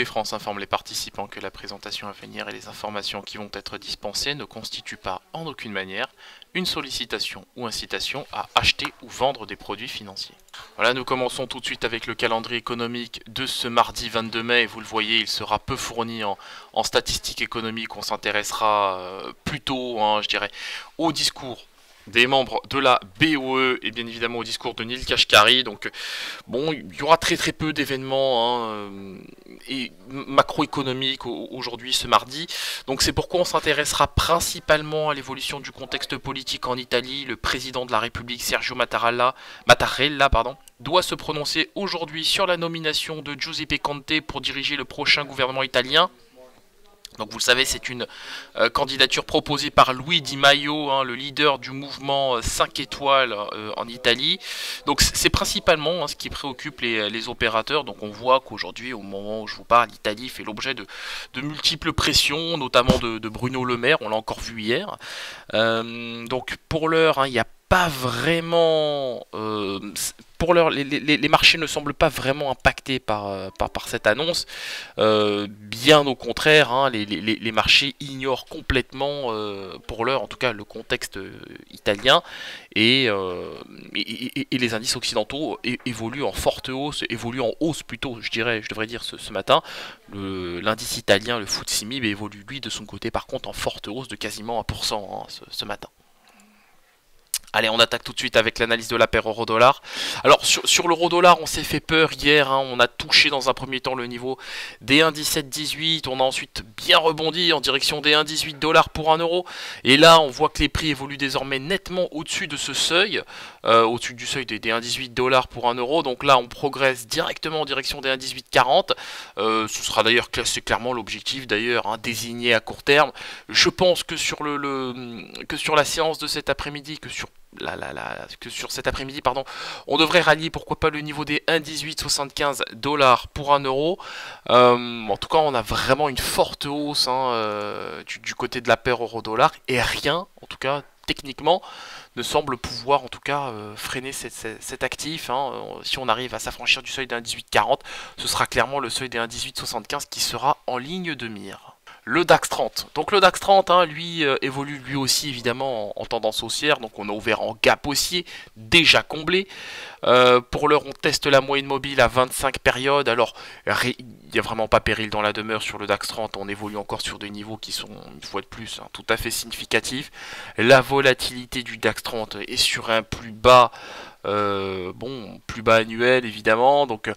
Télé France informe les participants que la présentation à venir et les informations qui vont être dispensées ne constituent pas en aucune manière une sollicitation ou incitation à acheter ou vendre des produits financiers. Voilà, nous commençons tout de suite avec le calendrier économique de ce mardi 22 mai. Vous le voyez, il sera peu fourni en statistiques économiques. On s'intéressera plutôt, je dirais, au discours des membres de la BOE et bien évidemment au discours de Neel Kashkari. Donc bon, il y aura très peu d'événements et macroéconomiques aujourd'hui ce mardi. Donc c'est pourquoi on s'intéressera principalement à l'évolution du contexte politique en Italie. Le président de la République, Sergio Mattarella, doit se prononcer aujourd'hui sur la nomination de Giuseppe Conte pour diriger le prochain gouvernement italien. Donc vous le savez, c'est une candidature proposée par Luigi Di Maio, le leader du mouvement 5 étoiles en Italie. Donc c'est principalement ce qui préoccupe les opérateurs. Donc on voit qu'aujourd'hui, au moment où je vous parle, l'Italie fait l'objet de multiples pressions, notamment de Bruno Le Maire, on l'a encore vu hier. Donc pour l'heure, il n'y a pas vraiment... pour l'heure, les marchés ne semblent pas vraiment impactés par cette annonce. Bien au contraire, les marchés ignorent complètement, pour l'heure en tout cas, le contexte italien. Et les indices occidentaux évoluent en forte hausse, évoluent en hausse plutôt, je devrais dire ce matin. L'indice italien, le FTSE MIB, évolue lui de son côté par contre en forte hausse de quasiment 1% ce matin. Allez, on attaque tout de suite avec l'analyse de la paire euro-dollar. Alors, sur l'euro-dollar, on s'est fait peur hier. On a touché dans un premier temps le niveau des 1,1718. On a ensuite bien rebondi en direction des 1,18 $ pour 1 euro. Et là, on voit que les prix évoluent désormais nettement au-dessus de ce seuil. Au-dessus du seuil des 1,18 $ pour 1 euro. Donc là, on progresse directement en direction des 1,1840. Ce sera d'ailleurs clairement l'objectif désigné à court terme. Je pense que sur la séance de cet après-midi, que sur cet après-midi, on devrait rallier pourquoi pas le niveau des 1,1875 $ pour 1 euro. En tout cas, on a vraiment une forte hausse du côté de la paire euro-dollar et rien, en tout cas techniquement, ne semble pouvoir en tout cas freiner cet actif. Si on arrive à s'affranchir du seuil des 1,1840, ce sera clairement le seuil des 1,1875 qui sera en ligne de mire. Le DAX 30. Donc le DAX 30, lui, évolue lui aussi évidemment en tendance haussière. Donc on a ouvert en gap haussier, déjà comblé. Pour l'heure, on teste la moyenne mobile à 25 périodes. Alors, il n'y a vraiment pas péril dans la demeure sur le DAX 30. On évolue encore sur des niveaux qui sont, une fois de plus, tout à fait significatifs. La volatilité du DAX 30 est sur un plus bas, plus bas annuel, évidemment. Donc...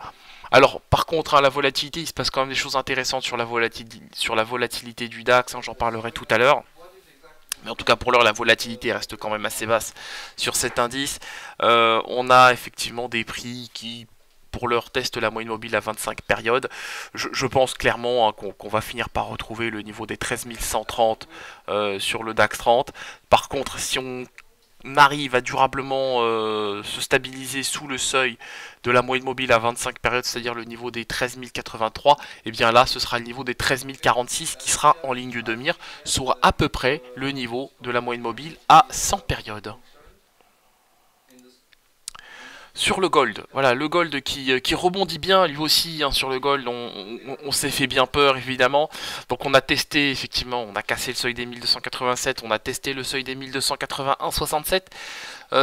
alors, par contre, la volatilité, il se passe quand même des choses intéressantes sur la volatilité du DAX, j'en parlerai tout à l'heure. Mais en tout cas, pour l'heure, la volatilité reste quand même assez basse sur cet indice. On a effectivement des prix qui, pour l'heure, testent la moyenne mobile à 25 périodes. Je pense clairement qu'on va finir par retrouver le niveau des 13 130 sur le DAX 30. Par contre, si on arrive à durablement se stabiliser sous le seuil de la moyenne mobile à 25 périodes, c'est-à-dire le niveau des 13 083, et bien là ce sera le niveau des 13 046 qui sera en ligne de mire, soit à peu près le niveau de la moyenne mobile à 100 périodes. Sur le gold, voilà, le gold qui rebondit bien, lui aussi, sur le gold, on s'est fait bien peur, évidemment. Donc on a testé, effectivement, on a cassé le seuil des 1287, on a testé le seuil des 1281,67,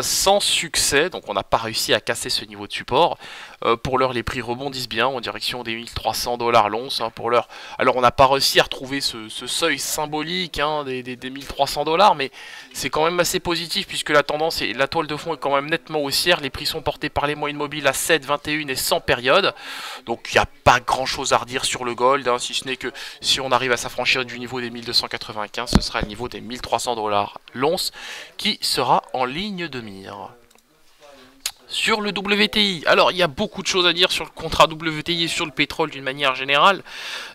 sans succès, donc on n'a pas réussi à casser ce niveau de support. Pour l'heure, les prix rebondissent bien, en direction des 1300 $ l'once, pour l'heure. Alors on n'a pas réussi à retrouver ce seuil symbolique des 1300 $, mais c'est quand même assez positif, puisque la tendance et la toile de fond est quand même nettement haussière, les prix sont portés par les moyennes mobiles à 7, 21 et 100 périodes. Donc il n'y a pas grand chose à redire sur le gold, si ce n'est que si on arrive à s'affranchir du niveau des 1295, ce sera le niveau des 1300 $ l'once qui sera en ligne de mire. Sur le WTI, alors il y a beaucoup de choses à dire sur le contrat WTI et sur le pétrole d'une manière générale.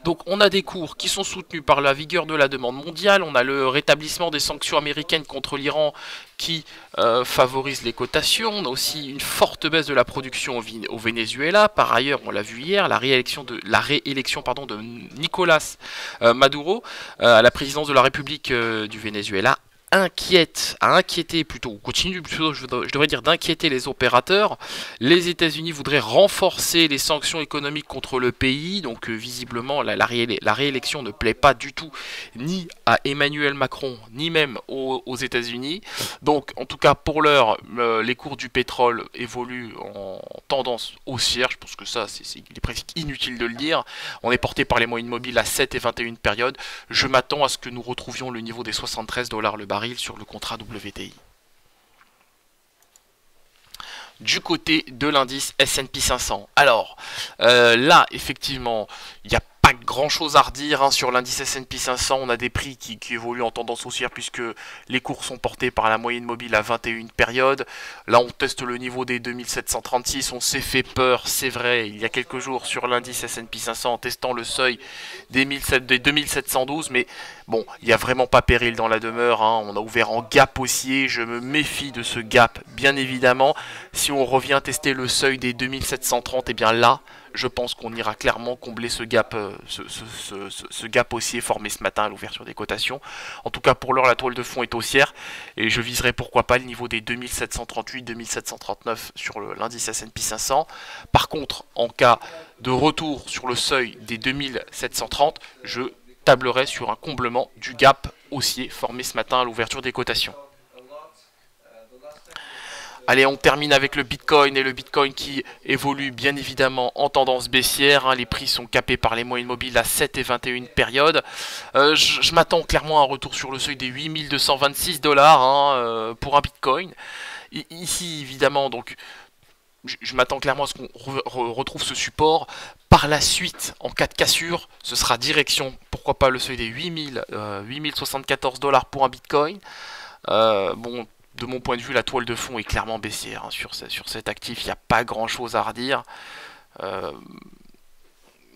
Donc on a des cours qui sont soutenus par la vigueur de la demande mondiale, on a le rétablissement des sanctions américaines contre l'Iran qui favorise les cotations, on a aussi une forte baisse de la production au Venezuela. Par ailleurs, on l'a vu hier, la réélection de Nicolas Maduro à la présidence de la République du Venezuela a inquiété plutôt, ou continue plutôt, je devrais dire, d'inquiéter les opérateurs. Les États-Unis voudraient renforcer les sanctions économiques contre le pays, donc visiblement la réélection ne plaît pas du tout ni à Emmanuel Macron, ni même aux États-Unis. Donc en tout cas pour l'heure, les cours du pétrole évoluent en tendance haussière, je pense que ça il est presque inutile de le dire. On est porté par les moyennes mobiles à 7 et 21 périodes. Je m'attends à ce que nous retrouvions le niveau des 73 $ le baril sur le contrat WTI. Du côté de l'indice S&P 500. Alors, là, effectivement, il n'y a pas grand chose à redire hein, sur l'indice S&P 500. On a des prix qui évoluent en tendance haussière puisque les cours sont portés par la moyenne mobile à 21 périodes. Là, on teste le niveau des 2736. On s'est fait peur, c'est vrai, il y a quelques jours sur l'indice S&P 500 en testant le seuil des 2712. Mais bon, il n'y a vraiment pas péril dans la demeure. Hein. On a ouvert en gap haussier. Je me méfie de ce gap, bien évidemment. Si on revient tester le seuil des 2730, et bien là, je pense qu'on ira clairement combler ce gap, ce gap haussier formé ce matin à l'ouverture des cotations. En tout cas, pour l'heure, la toile de fond est haussière et je viserai pourquoi pas le niveau des 2738, 2739 sur l'indice S&P 500. Par contre, en cas de retour sur le seuil des 2730, je tablerai sur un comblement du gap haussier formé ce matin à l'ouverture des cotations. Allez, on termine avec le Bitcoin et le Bitcoin qui évolue bien évidemment en tendance baissière. Hein. Les prix sont capés par les moyennes mobiles à 7 et 21 périodes. Je m'attends clairement à un retour sur le seuil des 8226 $ hein, pour un Bitcoin. Ici, évidemment, donc, je m'attends clairement à ce qu'on retrouve ce support. Par la suite, en cas de cassure, ce sera direction, pourquoi pas le seuil des 8074 $ pour un Bitcoin. Bon, de mon point de vue, la toile de fond est clairement baissière. Hein. Sur cet actif, il n'y a pas grand chose à redire.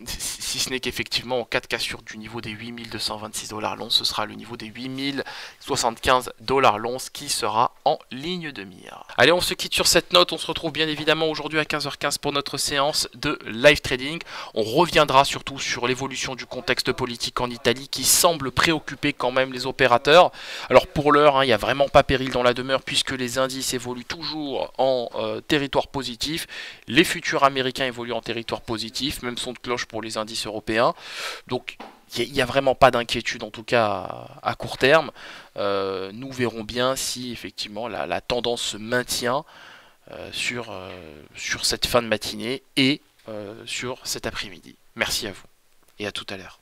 Si ce n'est qu'effectivement, en cas de cassure du niveau des 8226 $ l'once, ce sera le niveau des 8075 $ l'once qui sera en ligne de mire. Allez, on se quitte sur cette note. On se retrouve bien évidemment aujourd'hui à 15h15 pour notre séance de live trading. On reviendra surtout sur l'évolution du contexte politique en Italie qui semble préoccuper quand même les opérateurs. Alors pour l'heure, hein, il n'y a vraiment pas péril dans la demeure puisque les indices évoluent toujours en territoire positif. Les futurs américains évoluent en territoire positif, même son de cloche pour les indices européens. Donc il n'y a vraiment pas d'inquiétude en tout cas à court terme. Nous verrons bien si effectivement la tendance se maintient sur cette fin de matinée et sur cet après-midi. Merci à vous et à tout à l'heure.